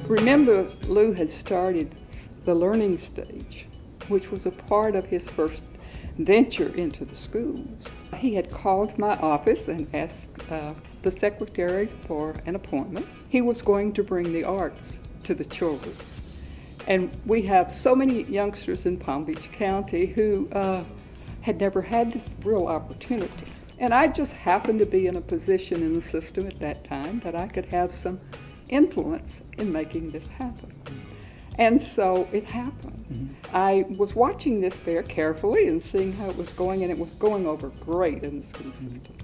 Remember, Lou had started the learning stage, which was a part of his first venture into the schools. He had called my office and asked the secretary for an appointment. He was going to bring the arts to the children. And we have so many youngsters in Palm Beach County who had never had this real opportunity. And I just happened to be in a position in the system at that time that I could have some influence in making this happen. And so it happened. Mm-hmm. I was watching this very carefully and seeing how it was going, and it was going over great in the school system.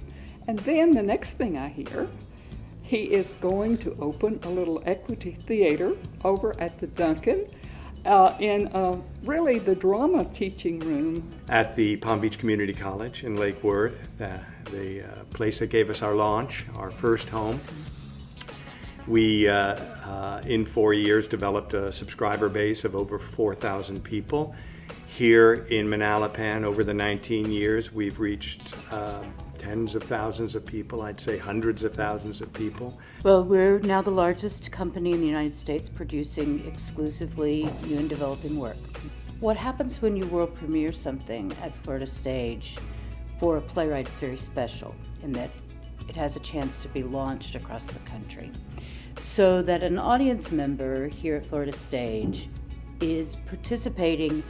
And then the next thing I hear, he is going to open a little equity theater over at the Duncan in really the drama teaching room. At the Palm Beach Community College in Lake Worth, the place that gave us our launch, our first home. We, in 4 years, developed a subscriber base of over 4,000 people. Here in Manalapan, over the 19 years, we've reached tens of thousands of people, I'd say hundreds of thousands of people. Well, we're now the largest company in the United States producing exclusively new and developing work. What happens when you world premiere something at Florida Stage for a playwright is very special in that it has a chance to be launched across the country. So that an audience member here at Florida Stage is participating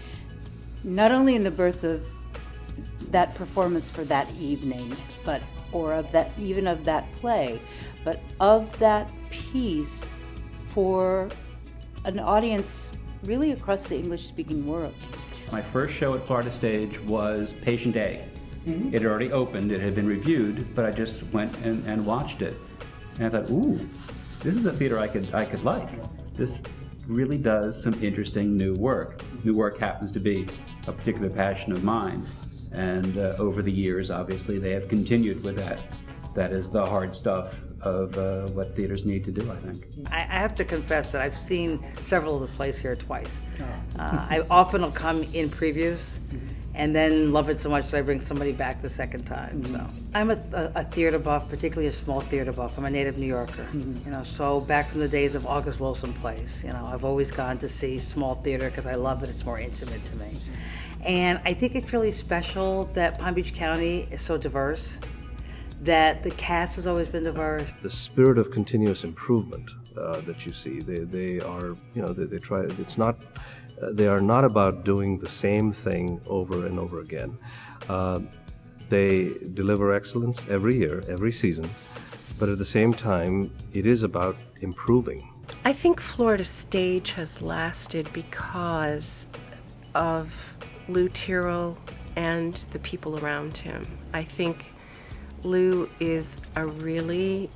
not only in the birth of that performance for that evening, or of that play, but of that piece for an audience really across the English-speaking world. My first show at Florida Stage was Patient A. Mm-hmm. It had already opened, it had been reviewed, but I just went and watched it. And I thought, ooh, this is a theater I could like. This really does some interesting new work. New work happens to be a particular passion of mine. And over the years, obviously, they have continued with that. That is the hard stuff of what theaters need to do, I think. I have to confess that I've seen several of the plays here twice. I often will come in previews and then love it so much that I bring somebody back the second time. So I'm a theater buff, particularly a small theater buff. I'm a native New Yorker. So back from the days of August Wilson plays, I've always gone to see small theater because I love it. It's more intimate to me. And I think it's really special that Palm Beach County is so diverse, that the cast has always been diverse. The spirit of continuous improvement that you see, they are, they try. It's not. They are not about doing the same thing over and over again. They deliver excellence every year, every season, but at the same time, it is about improving. I think Florida Stage has lasted because of Lou Tyrrell and the people around him. I think Lou is a really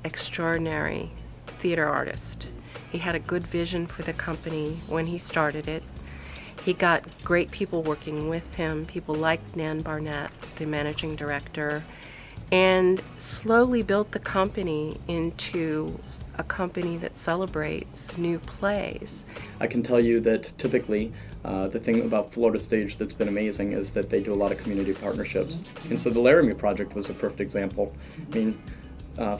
extraordinary theater artist. He had a good vision for the company when he started it. He got great people working with him, people like Nan Barnett, the managing director, and slowly built the company into a company that celebrates new plays. I can tell you that typically the thing about Florida Stage that's been amazing is that they do a lot of community partnerships. And so the Laramie Project was a perfect example. I mean,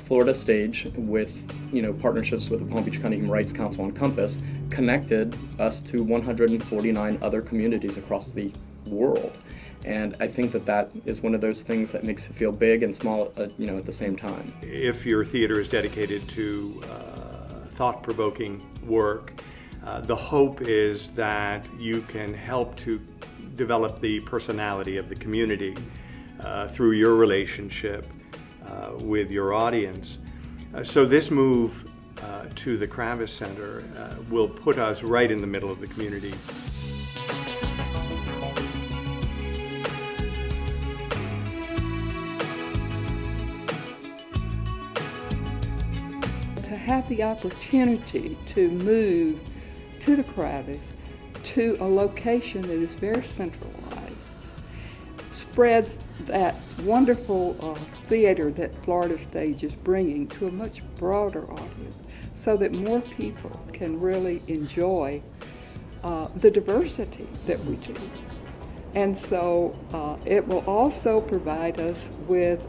Florida Stage with partnerships with the Palm Beach County Human Rights Council and Compass connected us to 149 other communities across the world. And I think that is one of those things that makes you feel big and small at the same time. If your theater is dedicated to thought-provoking work, the hope is that you can help to develop the personality of the community through your relationship with your audience. So this move to the Kravis Center will put us right in the middle of the community. To have the opportunity to move to the Kravis, to a location that is very centralized, spreads that wonderful theater that Florida Stage is bringing to a much broader audience so that more people can really enjoy the diversity that we do. And so it will also provide us with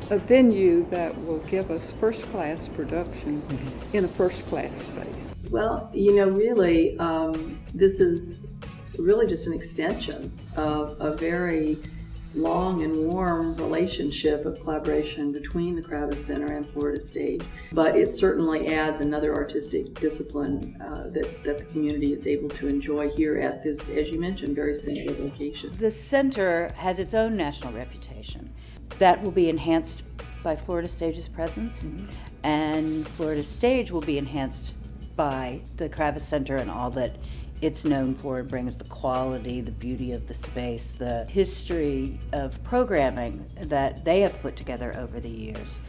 a venue that will give us first-class production in a first-class space. Well, you know, really, this is really just an extension of a very long and warm relationship of collaboration between the Kravis Center and Florida Stage. But it certainly adds another artistic discipline that the community is able to enjoy here at this, as you mentioned, very central location. The center has its own national reputation that will be enhanced by Florida Stage's presence, and Florida Stage will be enhanced by the Kravis Center and all that it's known for. It brings the quality, the beauty of the space, the history of programming that they have put together over the years.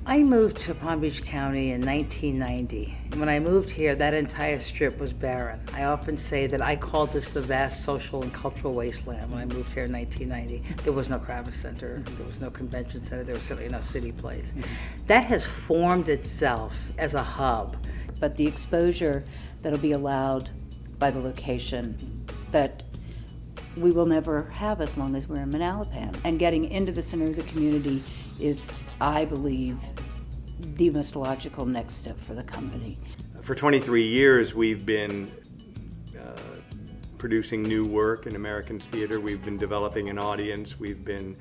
I moved to Palm Beach County in 1990. When I moved here, that entire strip was barren. I often say that I called this the vast social and cultural wasteland when I moved here in 1990. There was no Kravis Center, there was no convention center, there was certainly no city place. That has formed itself as a hub. But the exposure that'll be allowed by the location that we will never have as long as we're in Manalapan. And getting into the center of the community is, I believe, the most logical next step for the company. For 23 years, we've been producing new work in American theater. We've been developing an audience. We've been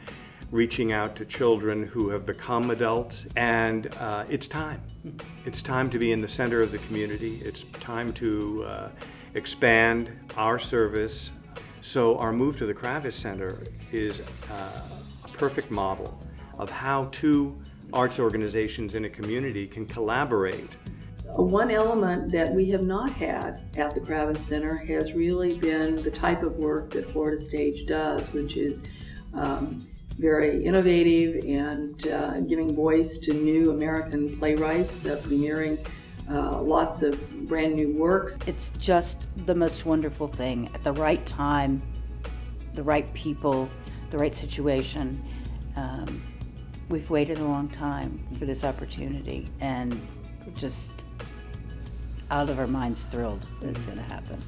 reaching out to children who have become adults, and it's time. It's time to be in the center of the community. It's time to expand our service. So our move to the Kravis Center is a perfect model of how two arts organizations in a community can collaborate. One element that we have not had at the Kravis Center has really been the type of work that Florida Stage does, which is very innovative and giving voice to new American playwrights, premiering lots of brand new works. It's just the most wonderful thing. At the right time, the right people, the right situation. We've waited a long time for this opportunity, and just out of our minds thrilled that it's going to happen.